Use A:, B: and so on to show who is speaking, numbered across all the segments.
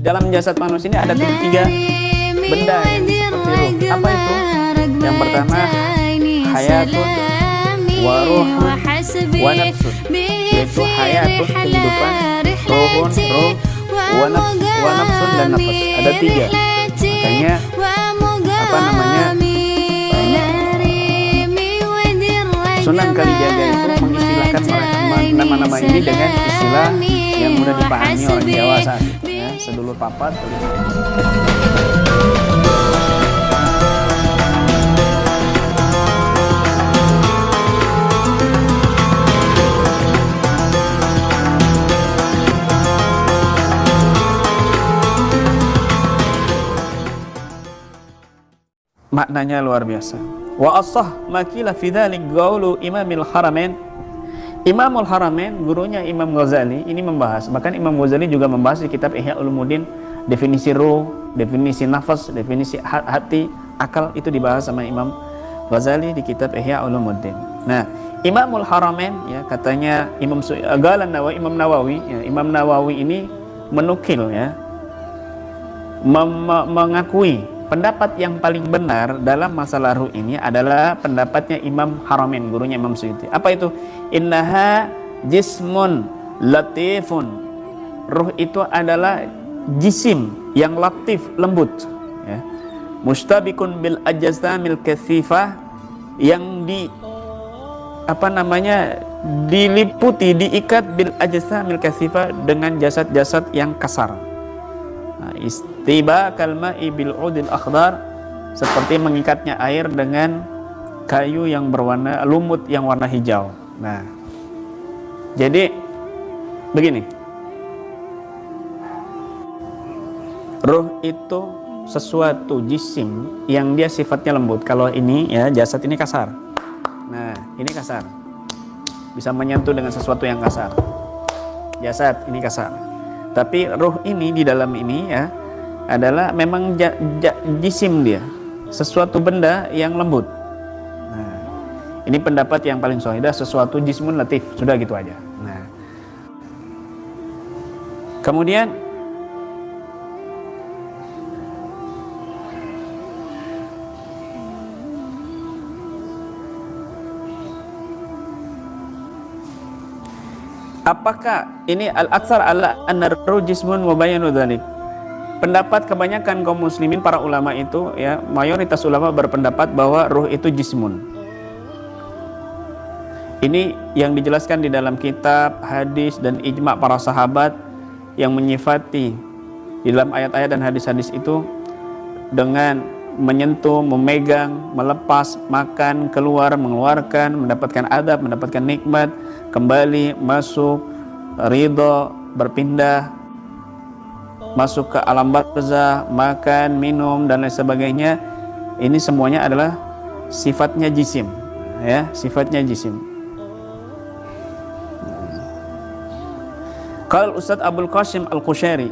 A: dalam jasad manusia ini ada tiga benda yang seperti ruh. Apa itu? Yang pertama hayatun wa ruhun wa nafsun, yaitu hayatun kehidupan, ruhun ruh, wa nafsun dan nafas. Ada tiga. Makanya apa namanya, Sunan Kalijaga itu mengistilahkan nama-nama ini dengan istilah yang mudah dipahami orang Jawa saat itu, ya, sedulur papat. Maknanya luar biasa. Wa ashah makila fi dzalik qaulu Imamul Haramain. Imamul Haramain, gurunya Imam Ghazali, ini membahas, bahkan Imam Ghazali juga membahas di kitab Ihya Ulumuddin, definisi ruh, definisi nafas, definisi hati, akal, itu dibahas sama Imam Ghazali di kitab Ihya Ulumuddin. Nah, Imamul Haramain, ya, katanya Imam Nawawi, ya, Imam Nawawi ini menukil, ya, mengakui pendapat yang paling benar dalam masalah ruh ini adalah pendapatnya Imam Haramain, gurunya Imam Suyuti. Apa itu? Innaha jismun latifun. Ruh itu adalah jisim yang latif, lembut, ya. Mustabikun bil ajzamil katsifah, yang diliputi, diikat bil ajzamil katsifah dengan jasad-jasad yang kasar. Istiba kalma'i bil udil akhdar, seperti mengikatnya air dengan kayu yang berwarna lumut yang warna hijau. Nah, jadi begini, ruh itu sesuatu jisim yang dia sifatnya lembut. Kalau ini, ya, jasad ini kasar. Nah, ini kasar, bisa menyentuh dengan sesuatu yang kasar. Jasad ini kasar. Tapi ruh ini di dalam ini, ya, adalah memang jisim dia, sesuatu benda yang lembut. Nah, ini pendapat yang paling sahih, sesuatu jismun latif, sudah gitu aja. Nah, kemudian apakah ini al-aksar ala an-ruh jismun wa bayanu dzalik? Pendapat kebanyakan kaum muslimin, para ulama itu, ya, mayoritas ulama berpendapat bahwa ruh itu jismun. Ini yang dijelaskan di dalam kitab, hadis, dan ijma' para sahabat yang menyifati di dalam ayat-ayat dan hadis-hadis itu dengan menyentuh, memegang, melepas, makan, keluar, mengeluarkan, mendapatkan adab, mendapatkan nikmat, kembali, masuk, ridho, berpindah, masuk ke alam barzah, makan, minum, dan lain sebagainya. Ini semuanya adalah sifatnya jisim, ya, sifatnya jisim. Kalau Ustadz Abul Qasim Al-Qushairi,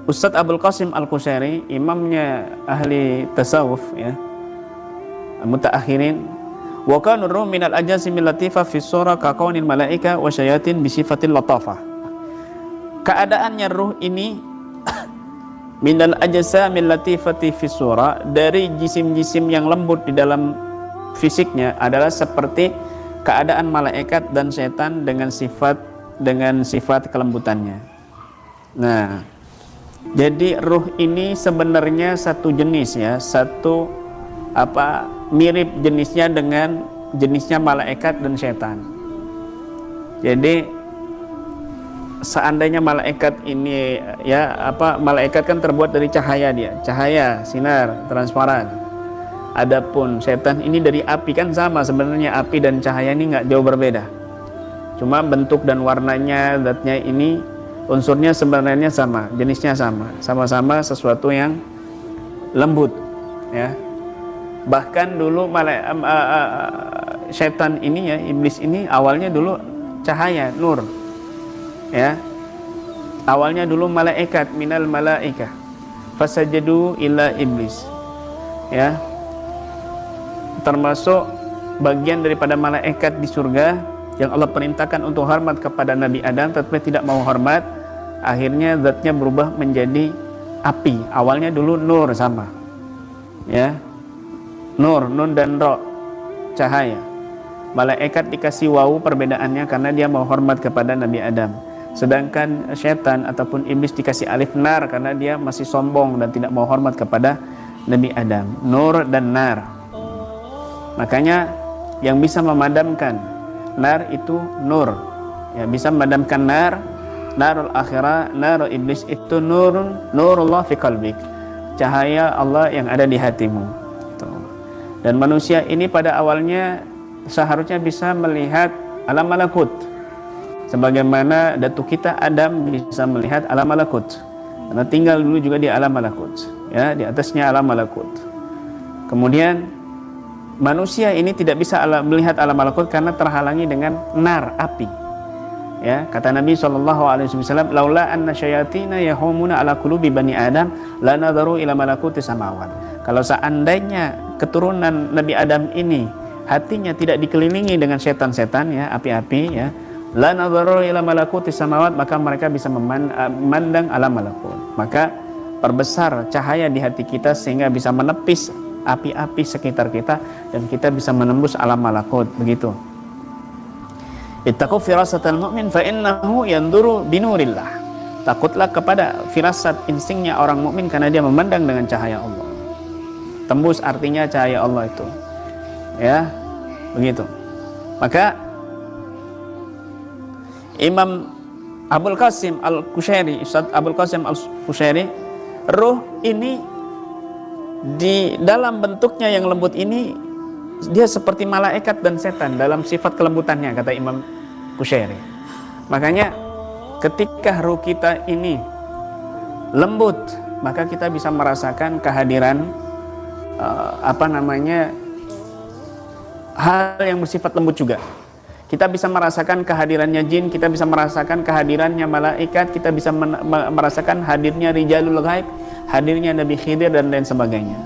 A: Ustadz Abul Qasim Al-Qushairi, imamnya ahli tasawuf, ya, mutaakhirin, wa kana ruh min al-ajasimil latifah fi sura ka qaunil malaika wa syayatin bi sifatil latafah. Keadaannya ruh ini minal ajsamil latifati fi sura, dari jisim-jisim yang lembut di dalam fisiknya adalah seperti keadaan malaikat dan setan dengan sifat kelembutannya. Nah, jadi ruh ini sebenarnya satu jenis, ya, mirip jenisnya dengan jenisnya malaikat dan setan. Jadi seandainya malaikat ini, ya, malaikat kan terbuat dari cahaya, dia cahaya, sinar, transparan. Adapun setan ini dari api, kan sama sebenarnya, api dan cahaya ini nggak jauh berbeda. Cuma bentuk dan warnanya, zatnya ini, unsurnya sebenarnya sama, jenisnya sama, sama-sama sesuatu yang lembut, ya. Bahkan dulu setan ini, ya, iblis ini awalnya dulu cahaya, nur, ya, awalnya dulu malaikat, minal malaikah fasajadu illa iblis, ya, termasuk bagian daripada malaikat di surga yang Allah perintahkan untuk hormat kepada Nabi Adam, tetapi tidak mau hormat, akhirnya zatnya berubah menjadi api. Awalnya dulu nur sama, ya, nur, nun dan ro, cahaya. Malaikat dikasih wawu perbedaannya karena dia mau hormat kepada Nabi Adam. Sedangkan setan ataupun iblis dikasih alif nar karena dia masih sombong dan tidak mau hormat kepada Nabi Adam. Nur dan nar. Makanya yang bisa memadamkan nar itu nur. Ya, bisa memadamkan nar, narul akhirah, narul iblis itu nurullah fi qalbik. Cahaya Allah yang ada di hatimu. Dan manusia ini pada awalnya seharusnya bisa melihat alam malakut, sebagaimana datuk kita Adam bisa melihat alam malakut, karena tinggal dulu juga di alam malakut, ya, di atasnya alam malakut. Kemudian manusia ini tidak bisa melihat alam malakut karena terhalangi dengan nar, api, ya. Kata Nabi SAW, laula anna syayatina yahumuna ala qulubi bani Adam lanadharu ila malakuti samawat. Kalau seandainya keturunan Nabi Adam ini hatinya tidak dikelilingi dengan setan-setan, ya, api-api, ya, la nadharu ila malakuti samawat, maka mereka bisa memandang alam malakut. Maka perbesar cahaya di hati kita sehingga bisa menepis api-api sekitar kita dan kita bisa menembus alam malakut, begitu. Ittaqu firasatal mu'min fa innahu yanduru binurillah. Takutlah kepada firasat instingnya orang mukmin karena dia memandang dengan cahaya Allah. Tembus artinya cahaya Allah itu, ya, begitu. Maka Imam Abul Qasim Al-Qushairi, Ustaz Abul Qasim Al-Qushairi, ruh ini di dalam bentuknya yang lembut ini dia seperti malaikat dan setan dalam sifat kelembutannya, kata Imam Qushairi. Makanya ketika ruh kita ini lembut, maka kita bisa merasakan kehadiran hal yang bersifat lembut juga. Kita bisa merasakan kehadirannya jin, kita bisa merasakan kehadirannya malaikat, kita bisa merasakan hadirnya rijalul ghaib, hadirnya Nabi Khidir dan lain sebagainya.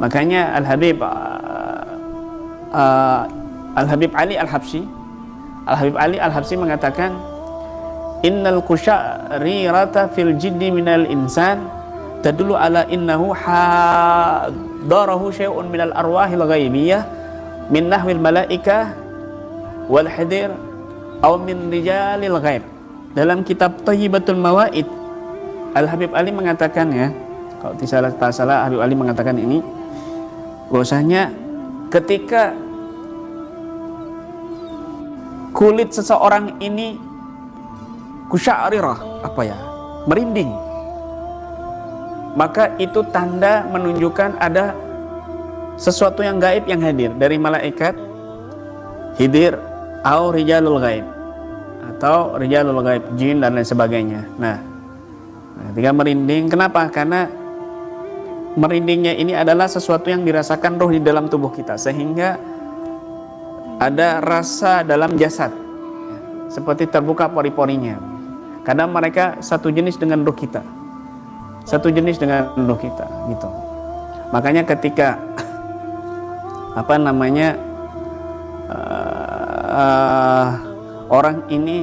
A: Makanya Al-Habib Ali Al-Habsyi mengatakan, innal kusyarirata fil jiddi minal insan tadullu ala innahu hadarahu syai'un minal arwahil ghaibiyah min nahwil malaika wal hadir aw min rijalil ghaib. Dalam kitab Thayyibatul Mawaid, Al-Habib Ali mengatakan, ya, kalau tidak salah Habib Ali mengatakan ini, bahwasanya ketika kulit seseorang ini kusya'rirah, merinding, maka itu tanda menunjukkan ada sesuatu yang gaib yang hadir dari malaikat hidir atau rijalul gaib atau rijalul gaib, jin dan lain sebagainya. Nah, ketika merinding, kenapa? Karena merindingnya ini adalah sesuatu yang dirasakan roh di dalam tubuh kita, sehingga ada rasa dalam jasad, seperti terbuka pori-porinya, karena mereka satu jenis dengan roh kita, gitu. Makanya ketika orang ini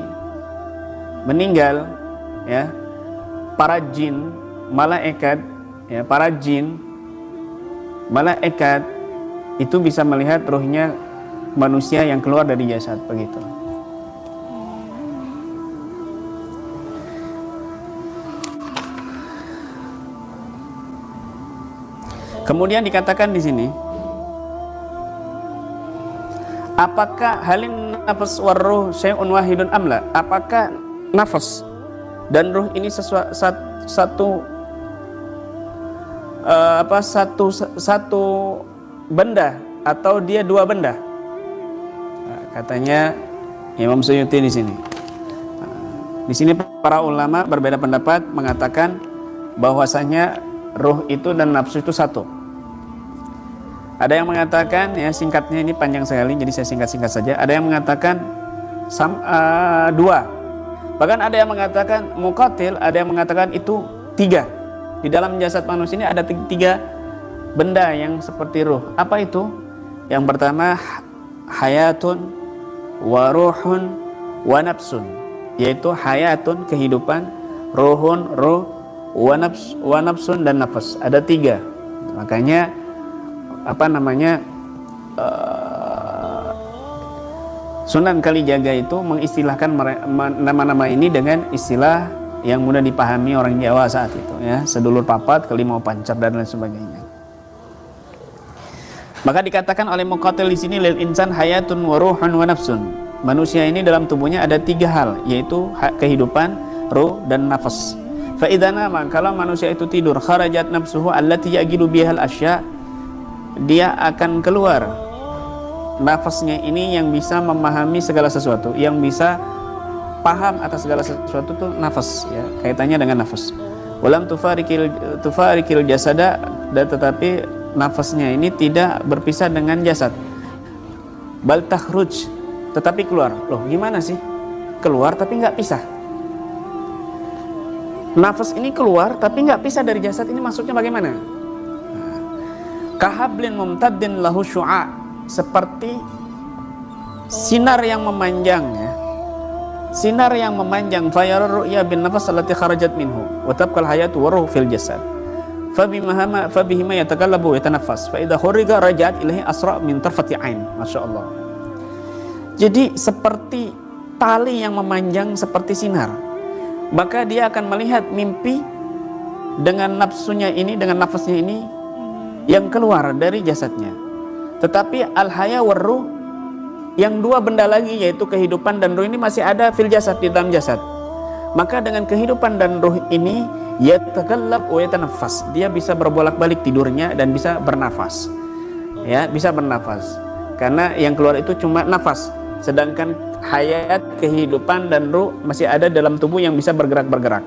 A: meninggal, ya, para jin, malaikat, ya, malaikat itu bisa melihat rohnya manusia yang keluar dari jasad, begitu. Kemudian dikatakan di sini, apakah halin nafas warruh syai'un wahidun amla? Apakah nafas dan ruh ini satu benda atau dia dua benda? Nah, katanya Imam Suyuti di sini. Di sini para ulama berbeda pendapat mengatakan bahwasanya ruh itu dan nafsu itu satu. Ada yang mengatakan, ya, singkatnya ini panjang sekali, jadi saya singkat-singkat saja. Ada yang mengatakan dua. Bahkan ada yang mengatakan muqatil, ada yang mengatakan itu tiga. Di dalam jasad manusia ini ada tiga benda yang seperti ruh. Apa itu? Yang pertama hayatun wa ruhun wa nafsun, yaitu hayatun kehidupan, ruhun, ruh, wa nafsun dan nafas. Ada 3. Makanya Sunan Kalijaga itu mengistilahkan nama-nama ini dengan istilah yang mudah dipahami orang Jawa saat itu, ya, sedulur papat, kelimau pancar dan lain sebagainya. Maka dikatakan oleh Muqatil di sini, lil insan hayatun wa ruhun wa nafsun. Manusia ini dalam tubuhnya ada 3 hal, yaitu kehidupan, ruh dan nafas. Fa idza nama, kalau manusia itu tidur, kharajat nafsuhu allati yagilu bihal asya, dia akan keluar nafasnya ini yang bisa memahami segala sesuatu, yang bisa paham atas segala sesuatu itu nafas, ya, kaitannya dengan nafas. Walam tufarikil jasada, dan tetapi nafasnya ini tidak berpisah dengan jasad. Bal takhruj, tetapi keluar. Loh, gimana sih? Keluar tapi nggak pisah. Nafas ini keluar tapi nggak pisah dari jasad, ini maksudnya bagaimana? Kahablin mumtaddin lahu syu'a, seperti sinar yang memanjang, ya. Sinar yang memanjang, fayarur ru'ya bin nafas allati kharajat minhu wa tabqal hayatu wa ruh fil jasad. Fabihima yatakallabu wa yatanaffas fa idza khuriga raja'at ilaihi asra min tarfati ain. Masyaallah. Jadi seperti tali yang memanjang seperti sinar, maka dia akan melihat mimpi dengan nafsunya ini, dengan nafasnya ini yang keluar dari jasadnya. Tetapi al-haya war ruh, yang 2 benda lagi, yaitu kehidupan dan ruh, ini masih ada fil jasad, di dalam jasad. Maka dengan kehidupan dan ruh ini yatakallab wa yatanaffas, dia bisa berbolak-balik tidurnya dan bisa bernafas, ya, bisa bernafas, karena yang keluar itu cuma nafas, sedangkan hayat, kehidupan dan ruh masih ada dalam tubuh yang bisa bergerak-bergerak.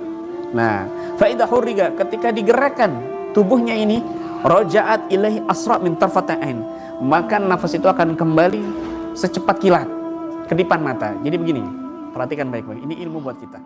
A: Nah, fa idza huriga, ketika digerakkan tubuhnya ini, raja'at ilaihi asra min tarfata'ain, maka nafas itu akan kembali secepat kilat, kedipan mata. Jadi begini, perhatikan baik-baik, ini ilmu buat kita.